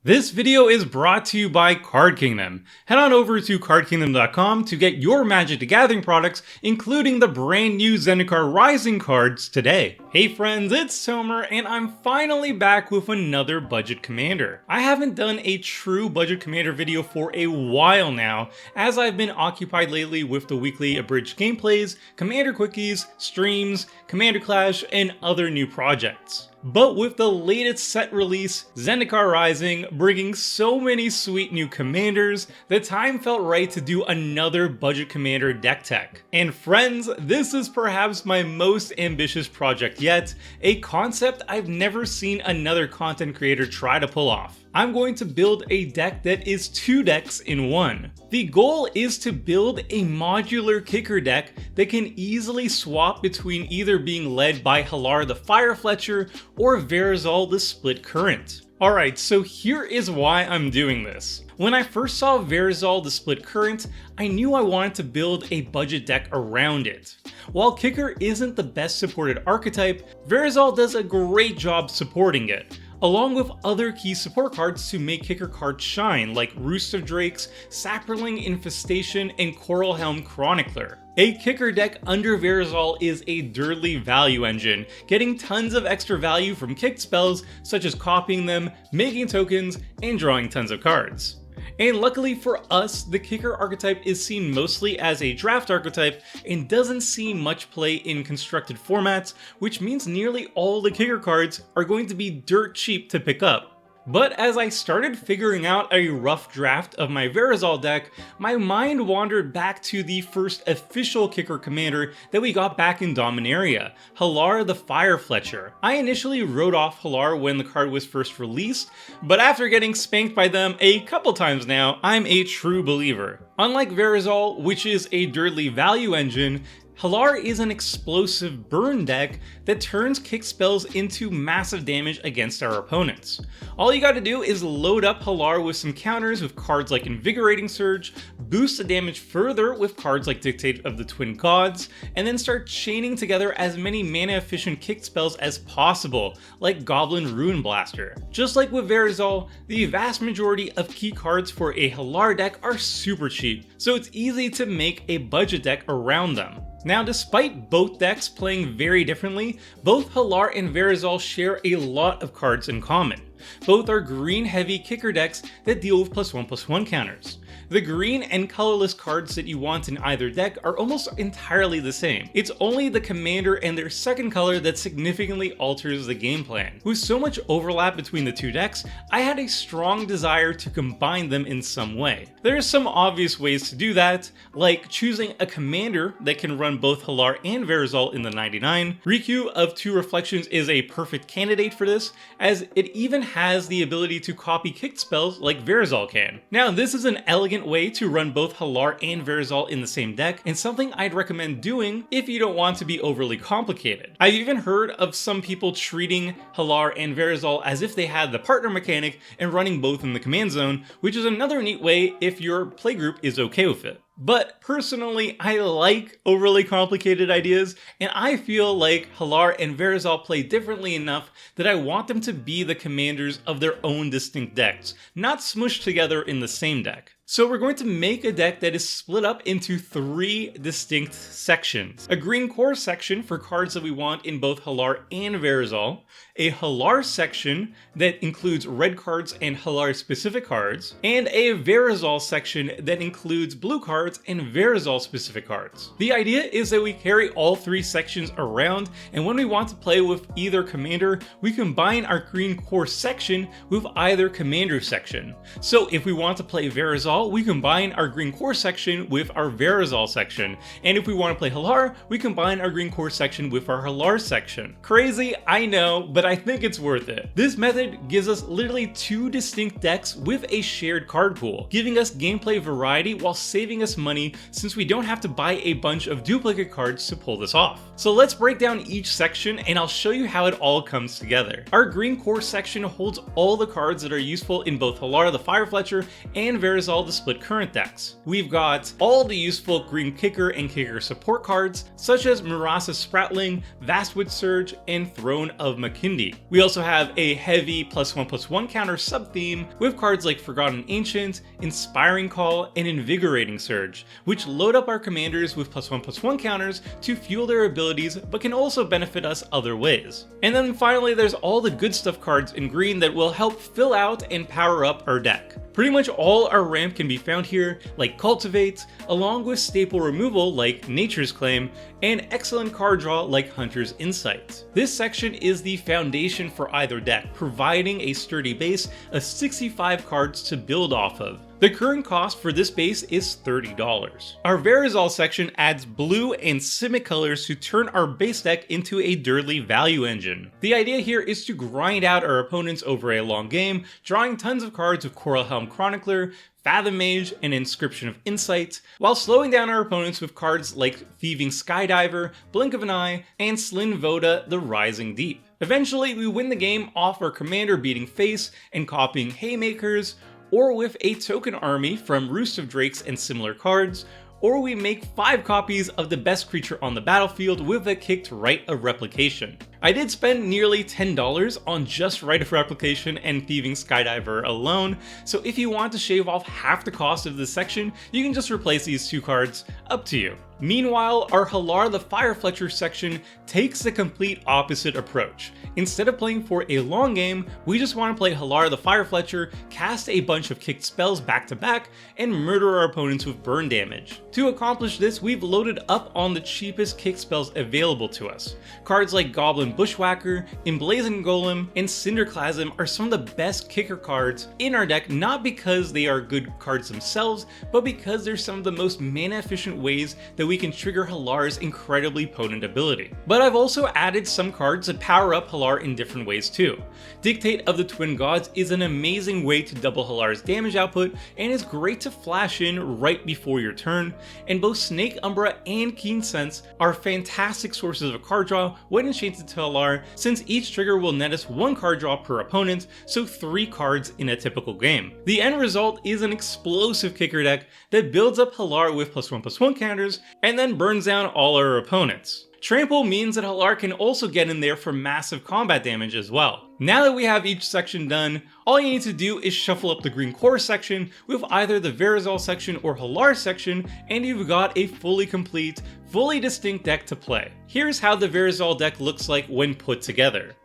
This video is brought to you by Card Kingdom. Head on over to cardkingdom.com to get your Magic the Gathering products, including the brand new Zendikar Rising cards today. Hey friends, it's Tomer, and I'm finally back with another budget commander. I haven't done a true budget commander video for a while now, as I've been occupied lately with the weekly abridged gameplays, commander quickies, streams, commander clash, and other new projects. But with the latest set release, Zendikar Rising, bringing so many sweet new commanders, the time felt right to do another budget commander deck tech. And friends, this is perhaps my most ambitious project yet, a concept I've never seen another content creator try to pull off. I'm going to build a deck that is 2 decks in one. The goal is to build a modular kicker deck that can easily swap between either being led by Hallar the Firefletcher or Verazol the Split Current. Alright, so here is why I'm doing this. When I first saw Verazol the Split Current, I knew I wanted to build a budget deck around it. While Kicker isn't the best supported archetype, Verazol does a great job supporting it, along with other key support cards to make Kicker cards shine, like Roost of Drakes, Saproling Infestation, and Coralhelm Chronicler. A Kicker deck under Verazol is a dirty value engine, getting tons of extra value from kicked spells such as copying them, making tokens, and drawing tons of cards. And luckily for us, the Kicker archetype is seen mostly as a draft archetype and doesn't see much play in constructed formats, which means nearly all the Kicker cards are going to be dirt cheap to pick up. But as I started figuring out a rough draft of my Verazol deck, my mind wandered back to the first official Kicker commander that we got back in Dominaria, Hallar the Firefletcher. I initially wrote off Hallar when the card was first released, but after getting spanked by them a couple times now, I'm a true believer. Unlike Verazol, which is a dirty value engine, Hallar is an explosive burn deck that turns kick spells into massive damage against our opponents. All you gotta do is load up Hallar with some counters with cards like Invigorating Surge, boost the damage further with cards like Dictate of the Twin Gods, and then start chaining together as many mana efficient kick spells as possible, like Goblin Ruin Blaster. Just like with Verazol, the vast majority of key cards for a Hallar deck are super cheap, so it's easy to make a budget deck around them. Now, despite both decks playing very differently, both Hallar and Verazol share a lot of cards in common. Both are green-heavy kicker decks that deal with +1/+1 counters. The green and colorless cards that you want in either deck are almost entirely the same. It's only the commander and their second color that significantly alters the game plan. With so much overlap between the two decks, I had a strong desire to combine them in some way. There are some obvious ways to do that, like choosing a commander that can run both Hallar and Verazol in the 99. Riku of 2 Reflections is a perfect candidate for this, as it even has the ability to copy kicked spells like Verazol can. Now, this is an elegant way to run both Hallar and Verazol in the same deck, and something I'd recommend doing if you don't want to be overly complicated. I've even heard of some people treating Hallar and Verazol as if they had the partner mechanic and running both in the command zone, which is another neat way if your playgroup is okay with it. But personally, I like overly complicated ideas, and I feel like Hallar and Verazol play differently enough that I want them to be the commanders of their own distinct decks, not smushed together in the same deck. So we're going to make a deck that is split up into 3 distinct sections. A green core section for cards that we want in both Hallar and Verazol, a Hallar section that includes red cards and Hallar specific cards, and a Verazol section that includes blue cards and Verazol specific cards. The idea is that we carry all 3 sections around, and when we want to play with either commander, we combine our green core section with either commander section. So if we want to play Verazol, we combine our green core section with our Verazol section, and if we want to play Hallar, we combine our green core section with our Hallar section. Crazy, I know, but I think it's worth it. This method gives us literally 2 distinct decks with a shared card pool, giving us gameplay variety while saving us money since we don't have to buy a bunch of duplicate cards to pull this off. So let's break down each section and I'll show you how it all comes together. Our green core section holds all the cards that are useful in both Hallar the Firefletcher and Verazol the split current decks. We've got all the useful green kicker and kicker support cards, such as Murasa Spratling, Vastwood Surge, and Throne of Makindi. We also have a heavy +1/+1 counter sub-theme with cards like Forgotten Ancient, Inspiring Call, and Invigorating Surge, which load up our commanders with +1/+1 counters to fuel their abilities, but can also benefit us other ways. And then finally, there's all the good stuff cards in green that will help fill out and power up our deck. Pretty much all our ramp can be found here, like Cultivate, along with staple removal like Nature's Claim, and excellent card draw like Hunter's Insight. This section is the foundation for either deck, providing a sturdy base of 65 cards to build off of. The current cost for this base is $30. Our Verazol section adds blue and Simic colors to turn our base deck into a dirty value engine. The idea here is to grind out our opponents over a long game, drawing tons of cards with Coral Helm Chronicler, Fathom Mage, and Inscription of Insight, while slowing down our opponents with cards like Thieving Skydiver, Blink of an Eye, and Slyn Voda the Rising Deep. Eventually, we win the game off our commander beating face and copying Haymakers, or with a token army from Roost of Drakes and similar cards, or we make 5 copies of the best creature on the battlefield with a Kicked Rite of Replication. I did spend nearly $10 on just Rite of Replication and Thieving Skydiver alone, so if you want to shave off half the cost of this section, you can just replace these 2 cards, up to you. Meanwhile, our Hallar the Firefletcher section takes the complete opposite approach. Instead of playing for a long game, we just want to play Hallar the Firefletcher, cast a bunch of kicked spells back to back, and murder our opponents with burn damage. To accomplish this, we've loaded up on the cheapest kick spells available to us. Cards like Goblin Bushwhacker, Emblazoned Golem, and Cinderclasm are some of the best kicker cards in our deck, not because they are good cards themselves, but because they're some of the most mana efficient ways that we can trigger Hallar's incredibly potent ability. But I've also added some cards that power up Hallar in different ways too. Dictate of the Twin Gods is an amazing way to double Hallar's damage output and is great to flash in right before your turn, and both Snake Umbra and Keen Sense are fantastic sources of card draw when enchanted to Hallar, since each trigger will net us 1 card draw per opponent, so 3 cards in a typical game. The end result is an explosive kicker deck that builds up Hallar with +1/+1 counters and then burns down all our opponents. Trample means that Hallar can also get in there for massive combat damage as well. Now that we have each section done, all you need to do is shuffle up the green core section with either the Verazol section or Hallar section, and you've got a fully complete, fully distinct deck to play. Here's how the Verazol deck looks like when put together.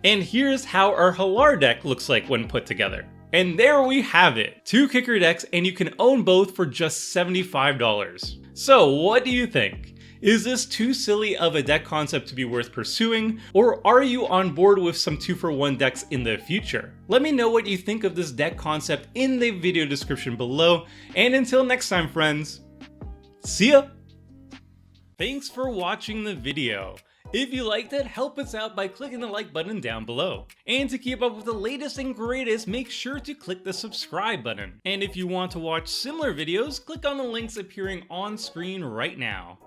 And here's how our Hallar deck looks like when put together. And there we have it! 2 kicker decks, and you can own both for just $75. So what do you think? Is this too silly of a deck concept to be worth pursuing, or are you on board with some 2-for-1 decks in the future? Let me know what you think of this deck concept in the video description below, and until next time friends, see ya! Thanks for watching the video. If you liked it, help us out by clicking the like button down below. And to keep up with the latest and greatest, make sure to click the subscribe button. And if you want to watch similar videos, click on the links appearing on screen right now.